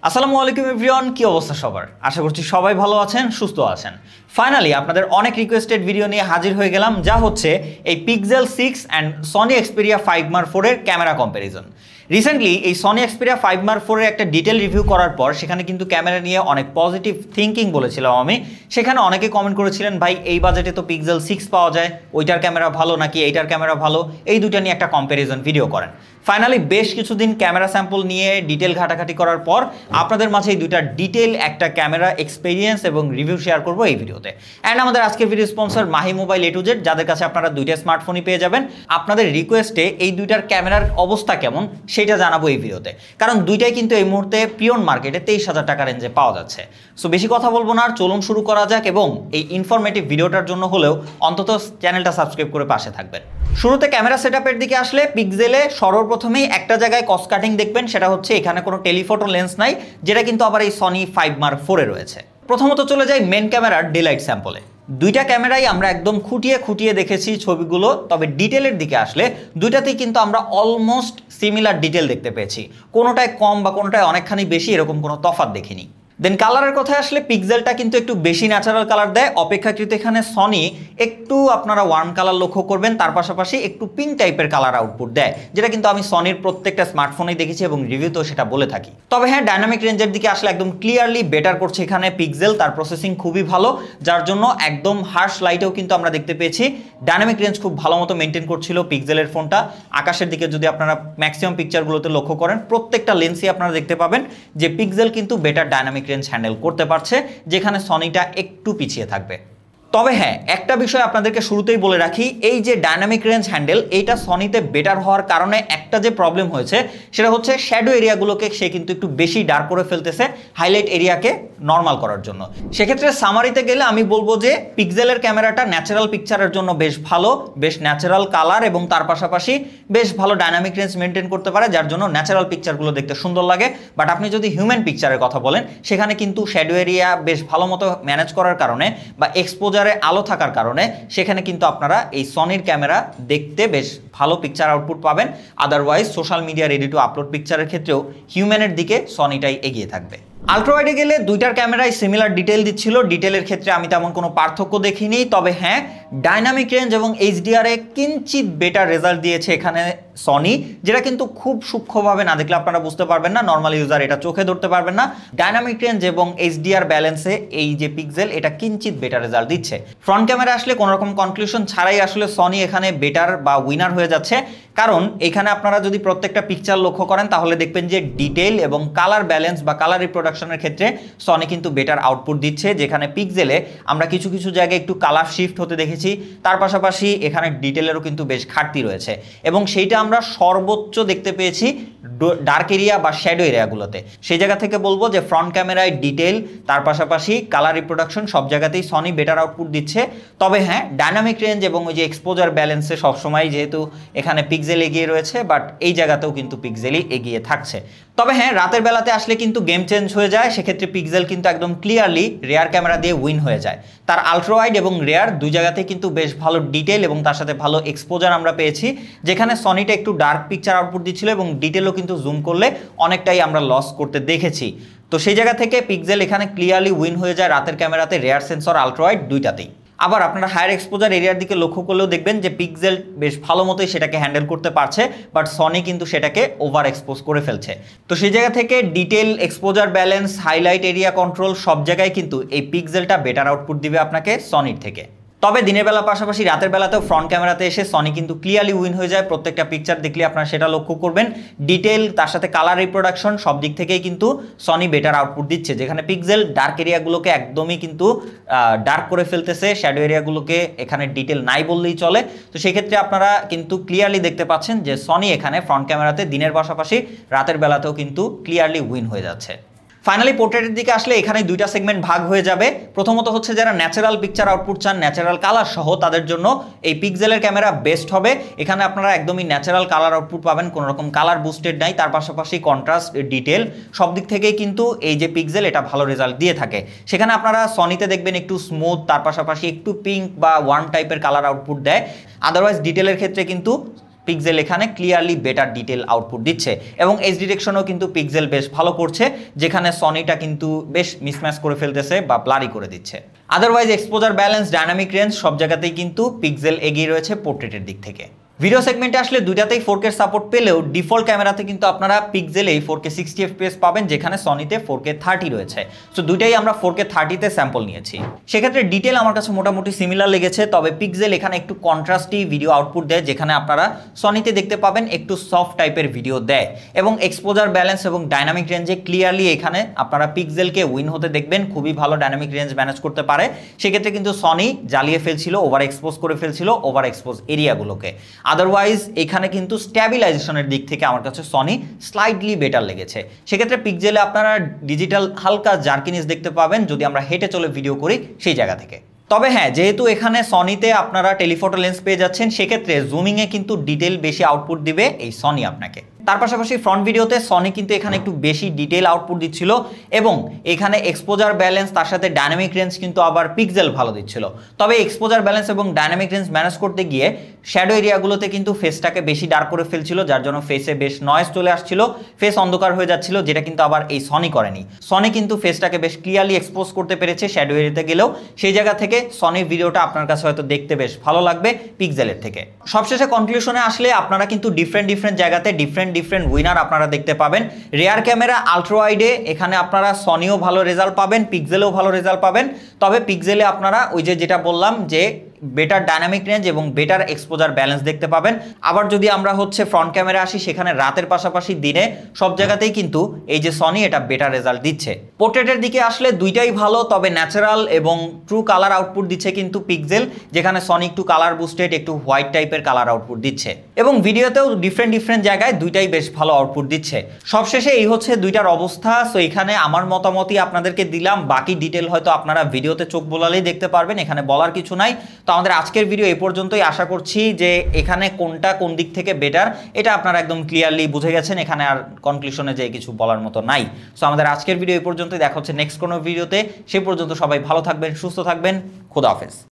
আসসালামু আলাইকুম এভরিওয়ান, কি অবস্থা সবার? আশা করছি সবাই ভালো আছেন, সুস্থ আছেন। ফাইনালি আপনাদের অনেক রিকোয়েস্টেড ভিডিও নিয়ে হাজির হয়ে গেলাম, যা হচ্ছে এই pixel 6 and Sony Xperia 5 Mark 4 এর ক্যামেরা কম্প্যারিজন। রিসেন্টলি এই সনি এক্সপেরিয়া 5 Mark 4 এর একটা ডিটেল রিভিউ করার পর সেখানে কিন্তু ক্যামেরা নিয়ে অনেক পজিটিভ থিঙ্কিং বলেছিলাম আমি। সেখানে অনেকে কমেন্ট করেছিলেন, ভাই এই বাজেটে তো পিক্সেল 6 পাওয়া যায়, ওইটার ক্যামেরা ভালো নাকি এইটার ক্যামেরা ভালো, এই দুটো নিয়ে একটা কম্প্যারিজন ভিডিও করেন। ফাইনালি বেশ কিছুদিন ক্যামেরা স্যাম্পল নিয়ে ডিটেল ঘাটাঘাটি করার পর আপনাদের মাঝে এই দুইটা ডিটেল একটা ক্যামেরা এক্সপেরিয়েন্স এবং রিভিউ শেয়ার করবো এই ভিডিওতে। অ্যান্ড আমাদের আজকের video sponsor Mahi mobile A to Z, যাদের কাছে আপনারা দুইটা স্মার্টফোনই পেয়ে যাবেন। আপনাদের রিকোয়েস্টে এই দুইটার ক্যামেরার অবস্থা কেমন সেটা জানাবো এই ভিডিওতে, কারণ দুইটাই কিন্তু এই মুহূর্তে পিওন মার্কেটে 23,000 টাকা রেঞ্জে পাওয়া যাচ্ছে। সো বেশি কথা বলবো না, আর চলুন শুরু করা যাক, এবং এই ইনফরমেটিভ ভিডিওটার জন্য হলেও অন্তত চ্যানেলটা সাবস্ক্রাইব করে পাশে থাকবেন। শুরুতে ক্যামেরা সেটআপের দিকে আসলে পিক্সেলে সর্বপ্রথমেই একটা জায়গায় কস্ট কাটিং দেখবেন, সেটা হচ্ছে এখানে কোনো টেলিফটো লেন্স নাই, যেটা কিন্তু আবার এই সনি 5 Mark 4 এ রয়েছে। প্রথমত চলে যাই মেন ক্যামেরার ডেলাইট স্যাম্পলে। দুইটা ক্যামেরাই আমরা একদম খুঁটিয়ে খুঁটিয়ে দেখেছি ছবিগুলো, তবে ডিটেলের দিকে আসলে দুইটাতেই কিন্তু আমরা অলমোস্ট সিমিলার ডিটেল দেখতে পেয়েছি। কোনোটায় কম বা কোনোটায় অনেকখানি বেশি, এরকম কোনো তফাৎ দেখিনি। দেন কালারের কথায় আসলে পিক্সেলটা কিন্তু একটু বেশি ন্যাচারাল কালার দেয়, অপেক্ষাকৃত এখানে সনি একটু আপনারা ওয়ার্ম কালার লক্ষ্য করবেন, তার পাশাপাশি একটু পিঙ্ক টাইপের কালার আউটপুট দেয়, যেটা কিন্তু আমি সনির প্রত্যেকটা স্মার্টফোনেই দেখেছি এবং রিভিউতেও সেটা বলে থাকি। তবে হ্যাঁ, ডাইনামিক রেঞ্জের দিকে আসলে একদম ক্লিয়ারলি বেটার করছে এখানে পিক্সেল, তার প্রসেসিং খুবই ভালো, যার জন্য একদম হার্শ লাইটেও কিন্তু আমরা দেখতে পেয়েছি ডাইনামিক রেঞ্জ খুব ভালো মতো মেনটেন করছিল পিক্সেলের ফোনটা। আকাশের দিকে যদি আপনারা ম্যাক্সিমাম পিকচারগুলোতে লক্ষ্য করেন, প্রত্যেকটা লেন্সই আপনারা দেখতে পাবেন যে পিক্সেল কিন্তু বেটার ডাইনামিক রেঞ্জ হ্যান্ডেল করতে পারছে, যেখানে সনিটা একটু পিছিয়ে থাকবে। তবে হ্যাঁ, একটা বিষয় আপনাদেরকে শুরুতেই বলে রাখি, এই যে ডাইনামিক রেঞ্জ হ্যান্ডেল, এইটা সনিতে বেটার হওয়ার কারণে একটা যে প্রবলেম হয়েছে সেটা হচ্ছে শ্যাডো এরিয়াগুলোকে সে কিন্তু একটু বেশি ডার্ক করে ফেলতেছে হাইলাইট এরিয়াকে নর্মাল করার জন্য। সেক্ষেত্রে সামারিতে গেলে আমি বলবো যে পিক্সেলের ক্যামেরাটা ন্যাচারাল পিকচারের জন্য বেশ ভালো, বেশ ন্যাচারাল কালার এবং তার পাশাপাশি বেশ ভালো ডাইনামিক রেঞ্জ মেনটেন করতে পারে, যার জন্য ন্যাচারাল পিকচারগুলো দেখতে সুন্দর লাগে। বাট আপনি যদি হিউম্যান পিকচারের কথা বলেন, সেখানে কিন্তু শ্যাডো এরিয়া বেশ ভালো মতো ম্যানেজ করার কারণে বা এক্সপোজার আলো থাকার কারণে সেখানে কিন্তু আপনারা এই সনির ক্যামেরা দেখতে বেশ ভালো পিকচার আউটপুট পাবেন। Otherwise social media ready to upload পিকচারের ক্ষেত্রেও হিউম্যানের দিকে সনিটাই এগিয়ে থাকবে। আলট্রাওয়াইডে গেলে দুইটার ক্যামেরায় সিমিলার ডিটেল দিচ্ছিল, ডিটেলের ক্ষেত্রে আমি তেমন কোনো পার্থক্য দেখিনি। তবে হ্যাঁ, ডাইনামিক রেঞ্জ এবং এইচডিআরে কিঞ্চিত বেটার রেজাল্ট দিয়েছে এখানে সনি, যেটা কিন্তু খুব সূক্ষ্মভাবে না দেখলে আপনারা বুঝতে পারবেন না, নর্মাল ইউজার এটা চোখে ধরতে পারবেন না। ডাইনামিক রেঞ্জ এবং এইচডিআর ব্যালেন্সে এই যে পিক্সেল, এটা কিঞ্চিত বেটার রেজাল্ট দিচ্ছে। ফ্রন্ট ক্যামেরা আসলে কোনো রকম কনক্লুশন ছাড়াই আসলে সনি এখানে বেটার বা উইনার হয়ে যাচ্ছে, কারণ এখানে আপনারা যদি প্রত্যেকটা পিকচার লক্ষ্য করেন তাহলে দেখবেন যে ডিটেল এবং কালার ব্যালেন্স বা কালার রিপ্রোডাকশনের ক্ষেত্রে সনি কিন্তু বেটার আউটপুট দিচ্ছে, যেখানে পিক্সেলে আমরা কিছু কিছু জায়গায় একটু কালার শিফট হতে দেখেছি। তার পাশাপাশি এখানে ডিটেলেরও কিন্তু বেশ ঘাটতি রয়েছে, এবং সেইটা আমরা সর্বোচ্চ দেখতে পেয়েছি ডার্ক এরিয়া বা শ্যাডো এরিয়াগুলোতে। সেই জায়গা থেকে বলবো যে ফ্রন্ট ক্যামেরায় ডিটেল, তার পাশাপাশি কালার রিপ্রোডাকশন সব জায়গাতেই সনি বেটার আউটপুট দিচ্ছে। তবে হ্যাঁ, ডাইনামিক রেঞ্জ এবং ওই যে এক্সপোজার ব্যালেন্সে সবসময় যেহেতু এখানে পিক্সেল এগিয়ে রয়েছে, বাট এই জায়গাতেও কিন্তু পিক্সেলই এগিয়ে থাকছে। তবে হ্যাঁ, রাতের বেলাতে আসলে কিন্তু গেম চেঞ্জ হয়ে যায়, সেক্ষেত্রে পিক্সেল কিন্তু একদম ক্লিয়ারলি রেয়ার ক্যামেরা দিয়ে উইন হয়ে যায়। তার আলট্রাওয়াইড এবং রেয়ার দুই জায়গাতেই কিন্তু বেশ ভালো ডিটেল এবং তার সাথে ভালো এক্সপোজার আমরা পেয়েছি, যেখানে সনিটা একটু ডার্ক পিকচার আউটপুট দিচ্ছিল এবং ডিটেলও কিন্তু জুম করলে অনেকটাই আমরা লস করতে দেখেছি। তো সেই জায়গা থেকে পিক্সেল এখানে ক্লিয়ারলি উইন হয়ে যায় রাতের ক্যামেরাতে, রেয়ার সেন্সর আলট্রাওয়াইড দুইটাতেই। আবার আপনারা হায়ার এক্সপোজার এরিয়ার দিকে লক্ষ্য করলেও দেখবেন যে পিক্সেল বেশ ভালো মতোই সেটাকে হ্যান্ডেল করতে পারছে, বাট সনি কিন্তু সেটাকে ওভার এক্সপোজ করে ফেলছে। তো সেই জায়গা থেকে detail, exposure balance, highlight area control সব জায়গায় কিন্তু এই পিক্সেলটা বেটার আউটপুট দিবে আপনাকে সনির থেকে। তবে দিনের বেলা পাশাপাশি রাতের বেলাতেও ফ্রন্ট ক্যামেরাতে এসে সনি কিন্তু ক্লিয়ারলি উইন হয়ে যায়। প্রত্যেকটা পিকচার দেখলে আপনারা সেটা লক্ষ্য করবেন, ডিটেল তার সাথে কালার রিপ্রোডাকশন সব দিক থেকেই কিন্তু সনি বেটার আউটপুট দিচ্ছে, যেখানে পিক্সেল ডার্ক এরিয়াগুলোকে একদমই কিন্তু ডার্ক করে ফেলতেছে, শ্যাডো এরিয়াগুলোকে এখানে ডিটেল নাই বললেই চলে। তো সেক্ষেত্রে আপনারা কিন্তু ক্লিয়ারলি দেখতে পাচ্ছেন যে সনি এখানে ফ্রন্ট ক্যামেরাতে দিনের পাশাপাশি রাতের বেলাতেও কিন্তু ক্লিয়ারলি উইন হয়ে যাচ্ছে। ফাইনালি পোর্ট্রেটের দিকে আসলে এখানে দুইটা সেগমেন্ট ভাগ হয়ে যাবে। প্রথমত হচ্ছে যারা ন্যাচারাল পিকচার আউটপুট চান, ন্যাচারাল কালার সহ, তাদের জন্য এই পিক্সেলের ক্যামেরা বেস্ট হবে। এখানে আপনারা একদমই ন্যাচারাল কালার আউটপুট পাবেন, কোনো রকম কালার বুস্টেড নাই। তার পাশাপাশি কন্ট্রাস্ট, ডিটেল সব দিক থেকেই কিন্তু এই যে পিক্সেল, এটা ভালো রেজাল্ট দিয়ে থাকে। সেখানে আপনারা সনিতে দেখবেন একটু স্মুথ, তার পাশাপাশি একটু পিঙ্ক বা ওয়ার্ম টাইপের কালার আউটপুট দেয়। আদারওয়াইজ ডিটেলের ক্ষেত্রে কিন্তু পিক্সেল এখানে ক্লিয়ারলি বেটার ডিটেল আউটপুট দিচ্ছে এবং এজ ডিটেকশনও কিন্তু পিক্সেল বেশ ভালো করছে, যেখানে সনিটা কিন্তু বেশ মিসম্যাচ করে ফেলতেছে বা ব্লারি করে দিচ্ছে। Otherwise exposure balance, dynamic range সব জায়গাতেই কিন্তু পিক্সেল এগিয়ে রয়েছে পোর্ট্রেটের দিক থেকে। ভিডিও সেগমেন্টে আসলে দুইটাতেই 4K সাপোর্ট পেলেও ডিফল্ট ক্যামেরাতে কিন্তু আপনারা পিক্সেলেই 4K 60 fps পাবেন, যেখানে সনিতে 4K 30 রয়েছে। সো দুইটাই আমরা 4K 30-তে স্যাম্পল নিয়েছি। সেক্ষেত্রে ডিটেল আমার কাছে মোটামুটি সিমিলার লেগেছে, তবে পিক্সেল এখানে একটু কন্ট্রাস্টি ভিডিও আউটপুট দেয়, যেখানে আপনারা সনিতে দেখতে পাবেন একটু সফট টাইপের ভিডিও দেয় এবং এক্সপোজার ব্যালেন্স এবং ডাইনামিক রেঞ্জে ক্লিয়ারলি এখানে আপনারা পিক্সেলকে উইন হতে দেখবেন, খুবই ভালো ডাইনামিক রেঞ্জ ম্যানেজ করতে পারে। সেক্ষেত্রে কিন্তু সনি জ্বালিয়ে ফেলছিল, ওভার এক্সপোজ করে ফেলছিল ওভার এক্সপোজ এরিয়াগুলোকে। আদারওয়াইজ এখানে কিন্তু স্ট্যাবিলাইজেশনের দিক থেকে আমার কাছে সনি স্লাইটলি বেটার লেগেছে। সেক্ষেত্রে পিক্সেলে আপনারা ডিজিটাল হালকা জার্কিনিস দেখতে পাবেন যদি আমরা হেঁটে চলে ভিডিও করি সেই জায়গা থেকে। তবে হ্যাঁ, যেহেতু এখানে সনিতে আপনারা টেলিফটো লেন্স পেয়ে যাচ্ছেন, সেক্ষেত্রে জুমিংয়ে কিন্তু ডিটেল বেশি আউটপুট দিবে এই সনি আপনাকে। তার পাশাপাশি ফ্রন্ট ভিডিওতে সনি কিন্তু এখানে একটু বেশি ডিটেল আউটপুট দিচ্ছিল এবং এখানে এক্সপোজার ব্যালেন্স তার সাথে ডাইনামিক রেঞ্জ কিন্তু আবার পিক্সেল ভালো দিচ্ছিল। তবে এক্সপোজার ব্যালেন্স এবং ডাইনামিক রেঞ্জ ম্যানেজ করতে গিয়ে শ্যাডো এরিয়াগুলোতে কিন্তু ফেসটাকে বেশি ডার্ক করে ফেলছিল, যার জন্য ফেসে বেশ নয়েজ চলে আসছিল, ফেস অন্ধকার হয়ে যাচ্ছিল, যেটা কিন্তু আবার এই সনি করেনি। সনি কিন্তু ফেসটাকে বেশ ক্লিয়ারলি এক্সপোজ করতে পেরেছে শ্যাডো এরিয়াতে গেলেও। সেই জায়গা থেকে সনির ভিডিওটা আপনার কাছে হয়তো দেখতে বেশ ভালো লাগবে পিক্সেলের থেকে। সবশেষে কনক্লুশনে আসলে আপনারা কিন্তু ডিফারেন্ট জায়গাতে ডিফারেন্ট উইনার আপনারা দেখতে পাবেন। রেয়ার ক্যামেরা আলট্রা ওয়াইডে এখানে আপনারা সনিও ভালো রেজাল্ট পাবেন, পিক্সেলেও ভালো রেজাল্ট পাবেন। তবে পিক্সেলে আপনারা ওই যেটা বললাম যে বেটার ডাইনামিক রেঞ্জ এবং বেটার এক্সপোজার ব্যালেন্স দেখতে পাবেন। আবার যদি আমরা ফ্রন্ট ক্যামেরা আসি, সেখানে রাতের পাশাপাশি দিনে সব জায়গাতেই কিন্তু এই যে সনি এটা বেটার রেজাল্ট দিচ্ছে। পোর্ট্রেটের দিকে আসলে দুইটাই ভালো, তবে ন্যাচারাল এবং ট্রু কালার আউটপুট দিচ্ছে কিন্তু পিক্সেল, যেখানে সনি একটু কালার বুস্টেড একটু হোয়াইট টাইপের কালার আউটপুট দিচ্ছে এবং ভিডিওতেও ডিফারেন্ট জায়গায় দুইটাই বেশ ভালো আউটপুট দিচ্ছে। সবশেষে এই হচ্ছে দুইটার অবস্থা। সো এখানে আমার মতামতই আপনাদেরকে দিলাম, বাকি ডিটেল হয়তো আপনারা ভিডিওতে চোখ বোলালেই দেখতে পারবেন, এখানে বলার কিছু নাই। তো আমাদের আজকের ভিডিও এই পর্যন্তই। আশা করছি যে এখানে কোনটা কোন দিক থেকে বেটার এটা আপনারা একদম ক্লিয়ারলি বুঝে গেছেন, এখানে আর কনক্লুশনে যে কিছু বলার মতো নাই। সো আমাদের আজকের ভিডিও এই পর্যন্তই, দেখা হচ্ছে নেক্সট কোনো ভিডিওতে। সে পর্যন্ত সবাই ভালো থাকবেন, সুস্থ থাকবেন, খোদা হাফেজ।